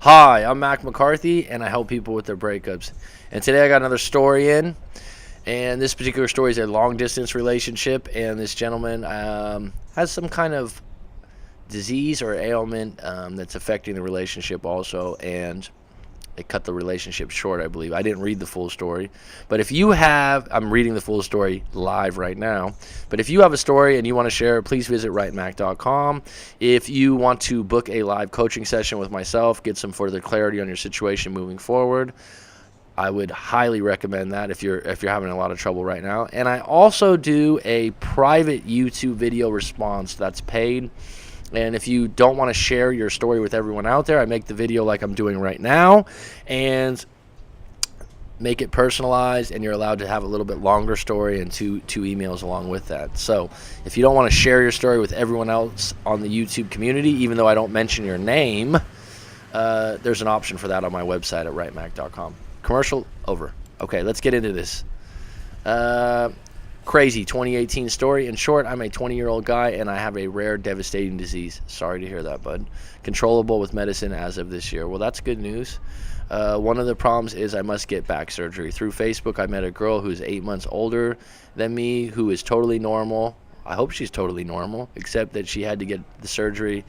Hi, I'm Mac McCarthy, and I help people with their breakups. And today I got another story in, and this particular story is a long-distance relationship, and this gentleman has some kind of disease or ailment that's affecting the relationship also, and it cut the relationship short, I believe. I didn't read the full story, but if you have, I'm reading the full story live right now, but if you have a story and you want to share it, please visit writemac.com. If you want to book a live coaching session with myself, get some further clarity on your situation moving forward, I would highly recommend that if you're having a lot of trouble right now. And I also do a private YouTube video response that's paid. And if you don't want to share your story with everyone out there, I make the video like I'm doing right now and make it personalized, and you're allowed to have a little bit longer story and two emails along with that. So if you don't want to share your story with everyone else on the YouTube community, even though I don't mention your name, there's an option for that on my website at writemac.com. Commercial over. Okay, let's get into this. Crazy 2018 story. In short, I'm a 20-year-old guy and I have a rare, devastating disease. Sorry to hear that, bud. Controllable with medicine as of this year. Well, that's good news. One of the problems is I must get back surgery. Through Facebook, I met a girl who's 8 months older than me who is totally normal. I hope she's totally normal, except that she had to get the surgery.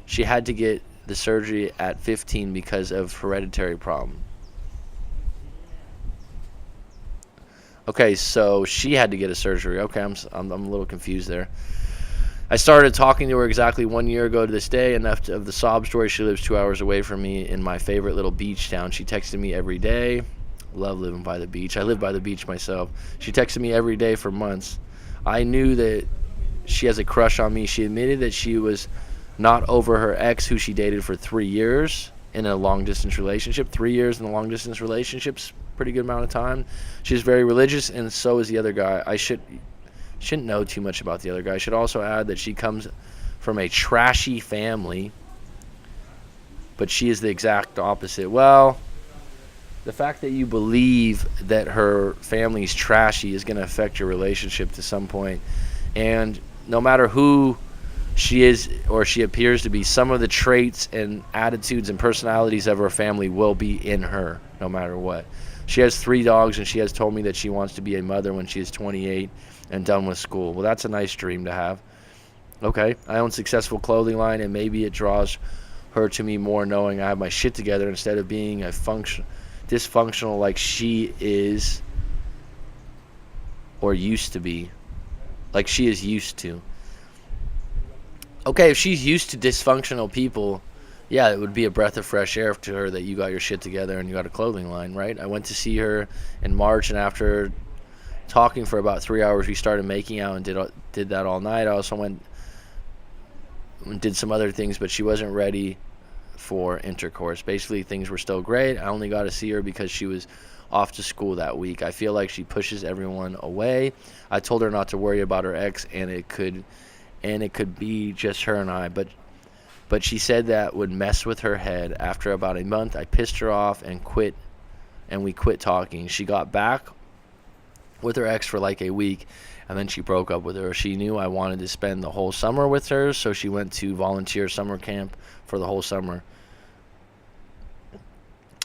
She had to get the surgery at 15 because of hereditary problem. Okay, so she had to get a surgery. Okay, I'm a little confused there. I started talking to her exactly 1 year ago to this day. Enough of the sob story. She lives 2 hours away from me in my favorite little beach town. She texted me every day. Love living by the beach. I live by the beach myself. She texted me every day for months. I knew that she has a crush on me. She admitted that she was not over her ex who she dated for 3 years in a long-distance relationship. 3 years in a long-distance relationship's pretty good amount of time. She's very religious, and so is the other guy. I shouldn't know too much about the other guy. I should also add that she comes from a trashy family, but she is the exact opposite. Well, the fact that you believe that her family's trashy is going to affect your relationship to some point, and no matter who she is or she appears to be, some of the traits and attitudes and personalities of her family will be in her no matter what. She has 3 dogs, and she has told me that she wants to be a mother when she is 28 and done with school. Well, that's a nice dream to have. Okay, I own a successful clothing line, and maybe it draws her to me more knowing I have my shit together instead of being a dysfunctional like she is or used to be, like she is used to. Okay, if she's used to dysfunctional people, yeah, it would be a breath of fresh air to her that you got your shit together and you got a clothing line, right? I went to see her in March, and after talking for about 3 hours, we started making out and did that all night. I also went and did some other things, but she wasn't ready for intercourse. Basically, things were still great. I only got to see her because she was off to school that week. I feel like she pushes everyone away. I told her not to worry about her ex, and it could be just her and I, but she said that would mess with her head. After about a month, I pissed her off and we quit talking. She got back with her ex for like a week, and then she broke up with her. She knew I wanted to spend the whole summer with her, so she went to volunteer summer camp for the whole summer.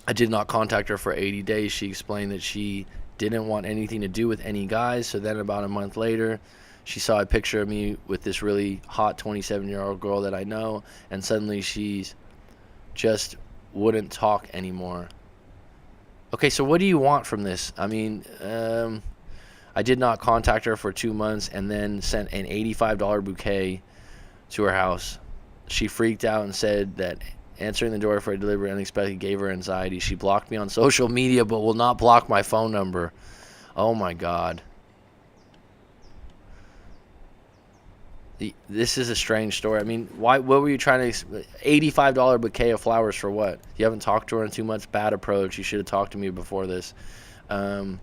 I did not contact her for 80 days. She explained that she didn't want anything to do with any guys. So then about a month later, she saw a picture of me with this really hot 27-year-old girl that I know, and suddenly she's just wouldn't talk anymore. Okay, so what do you want from this? I mean, I did not contact her for 2 months and then sent an $85 bouquet to her house. She freaked out and said that answering the door for a delivery unexpectedly gave her anxiety. She blocked me on social media but will not block my phone number. Oh my God. This is a strange story. I mean, what were you trying to... $85 bouquet of flowers for what? You haven't talked to her in 2 months? Bad approach. You should have talked to me before this. And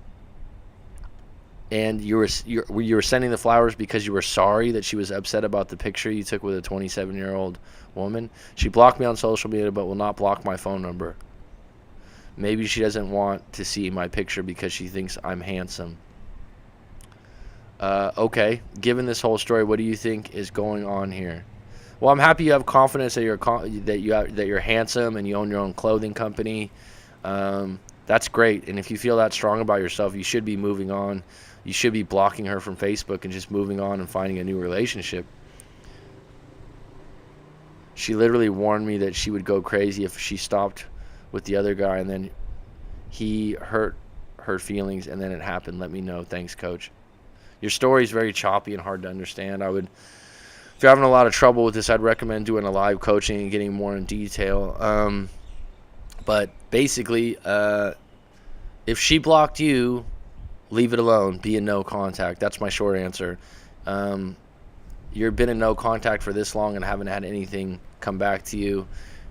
you were sending the flowers because you were sorry that she was upset about the picture you took with a 27-year-old woman. She blocked me on social media but will not block my phone number. Maybe she doesn't want to see my picture because she thinks I'm handsome. Okay, given this whole story, what do you think is going on here? Well, I'm happy you have confidence that you're handsome and you own your own clothing company. That's great. And if you feel that strong about yourself, you should be moving on. You should be blocking her from Facebook and just moving on and finding a new relationship. She literally warned me that she would go crazy if she stopped with the other guy, and then he hurt her feelings, and then it happened. Let me know. Thanks, coach. Your story is very choppy and hard to understand. If you're having a lot of trouble with this, I'd recommend doing a live coaching and getting more in detail. But basically, if she blocked you, leave it alone. Be in no contact. That's my short answer. You've been in no contact for this long and haven't had anything come back to you.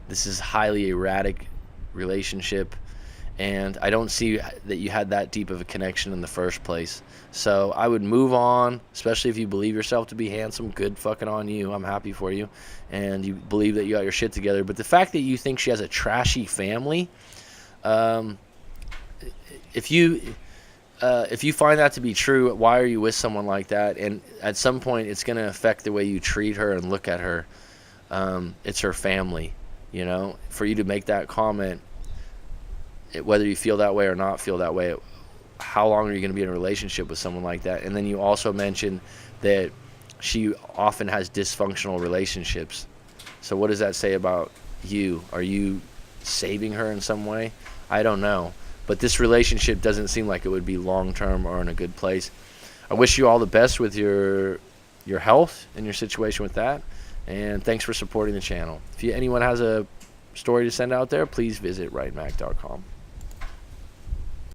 This is highly erratic relationship, and I don't see that you had that deep of a connection in the first place. So I would move on, especially if you believe yourself to be handsome. Good fucking on you. I'm happy for you, and you believe that you got your shit together. But the fact that you think she has a trashy family, if you find that to be true, why are you with someone like that? And at some point, it's going to affect the way you treat her and look at her. It's her family, you know. For you to make that comment, whether you feel that way or not feel that way, how long are you going to be in a relationship with someone like that? And then you also mentioned that she often has dysfunctional relationships. So what does that say about you? Are you saving her in some way? I don't know. But this relationship doesn't seem like it would be long-term or in a good place. I wish you all the best with your health and your situation with that. And thanks for supporting the channel. If anyone has a story to send out there, please visit writemac.com.